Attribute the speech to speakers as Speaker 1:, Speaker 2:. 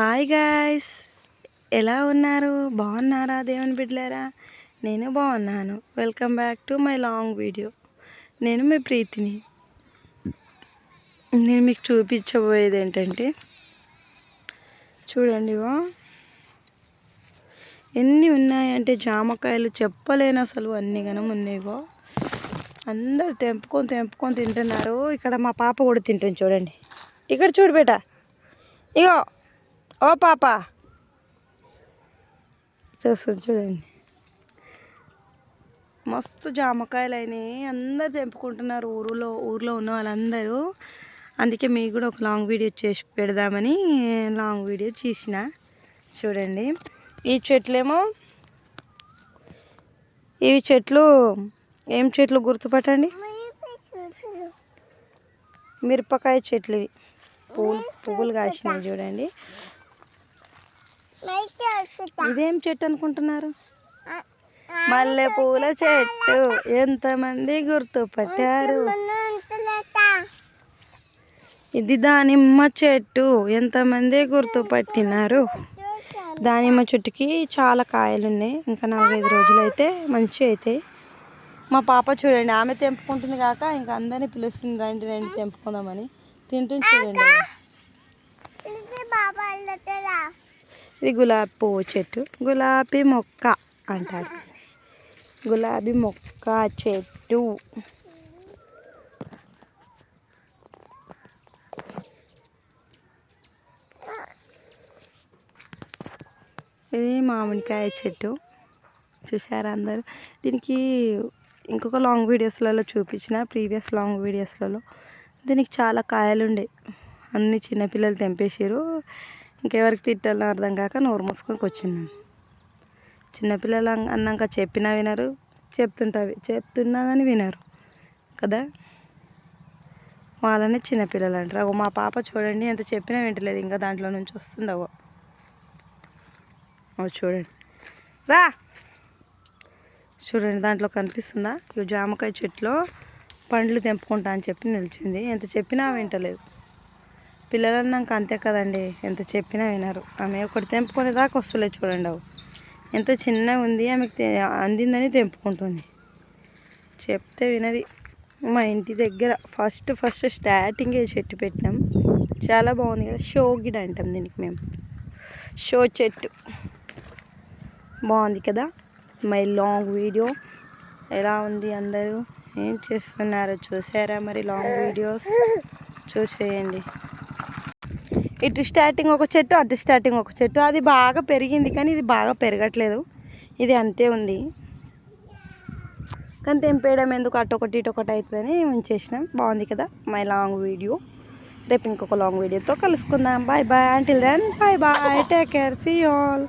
Speaker 1: Hi guys, ఎలా ఉన్నారు? బాగున్నారా దేవుని బిడ్డలారా? నేను బాగున్నాను. Welcome back to my long video. నేను మీ ప్రీతిని. నేను మీకు చూపించబోయేది ఏంటంటే, చూడండి ఎన్ని ఉన్నాయంటే జామకాయలు చెప్పలేను అసలు. అన్ని గనం ఉన్నాయిగో. అందరు తెంపుకొని తింటున్నారు. ఇక్కడ మా పాప కూడా తింటుంది చూడండి. ఇక్కడ చూడు బేట, ఇగో ఓ పాప చూస్తుంది చూడండి. మస్తు జామకాయలు అయినాయి. అందరు తెంపుకుంటున్నారు ఊర్లో ఉన్న వాళ్ళందరూ. అందుకే మీకు కూడా ఒక లాంగ్ వీడియో చేసి పెడదామని లాంగ్ వీడియో తీసిన. చూడండి, ఈ చెట్లేమో, ఇవి చెట్లు ఏం చెట్లు గుర్తుపట్టండి. మిరపకాయ చెట్లు. ఇవి పువ్వులు కాసినాయి చూడండి. ఇదేం చెట్టు అనుకుంటున్నారు? మల్లెపూల చెట్టు. ఎంతమంది గుర్తుపట్టారు? ఇది దానిమ్మ చెట్టు. ఎంతమంది గుర్తుపట్టినారు? దానిమ్మ చెట్టుకి చాలా కాయలు ఉన్నాయి. ఇంకా 4-5 రోజులు అయితే మంచిగా అవుతాయి. మా పాప చూడండి, ఆమె తెంపుకుంటుంది కాక ఇంకా అందరినీ పిలుస్తుంది, రండి తెంపుకుందామని. తింటుంది చూడండి. ఇది గులాబీ పువ్వు చెట్టు, గులాబీ మొక్క అంటారు. గులాబీ మొక్క చెట్టు. ఇది మామిడికాయ చెట్టు. చూసారా అందరు? దీనికి ఇంకొక లాంగ్ వీడియోస్లలో చూపించిన, ప్రీవియస్ లాంగ్ వీడియోస్లలో దీనికి చాలా కాయలు ఉండే. అన్ని చిన్నపిల్లలు తెంపేసారు. ఇంకెవరికి తిట్టాలని అర్థం కాక నోరు మూసుకొని కూర్చున్నాను. చిన్నపిల్లలు అన్నాక చెప్పినా వినరు, చెప్తున్నా కానీ వినరు కదా. వాళ్ళని చిన్నపిల్లలు అంటారు. మా పాప చూడండి, ఎంత చెప్పినా వింటలేదు. ఇంకా దాంట్లో నుంచి వస్తుంది. చూడండి, రా చూడండి, దాంట్లో కనిపిస్తుందా? ఇవి జామకాయ చెట్లో పండ్లు తెంపుకుంటా అని చెప్పి నిలిచింది. ఎంత చెప్పినా వింటలేదు. పిల్లలు అన్నాక అంతే కదండి, ఎంత చెప్పినా వినరు. ఆమె ఒకటి తెంపుకునే దాకా వస్తలేదు చూడండి. ఎంత చిన్నగా ఉంది, ఆమెకు అందిందని తెంపుకుంటుంది. చెప్తే వినది. మా ఇంటి దగ్గర ఫస్ట్ స్టార్టింగే చెట్టు పెట్టినాం. చాలా బాగుంది కదా. షో గిడ అంటాం దీనికి మేము. షో చెట్టు బాగుంది కదా. మై లాంగ్ వీడియో ఎలా ఉంది? అందరూ ఏం చేస్తున్నారో చూసారా? మరి లాంగ్ వీడియోస్ చూసేయండి. ఇటు స్టార్టింగ్ ఒక చెట్టు, అటు స్టార్టింగ్ ఒక చెట్టు. అది బాగా పెరిగింది కానీ ఇది బాగా పెరగట్లేదు. ఇది అంతే ఉంది. కానీ తెంపేయడం ఎందుకు, అటొకటి ఇటొకటి అవుతుందని ఉంచేసినాం. బాగుంది కదా మై లాంగ్ వీడియో. రేపు ఇంకొక లాంగ్ వీడియోతో కలుసుకుందాం. Bye. Until then bye. Take care. See you all.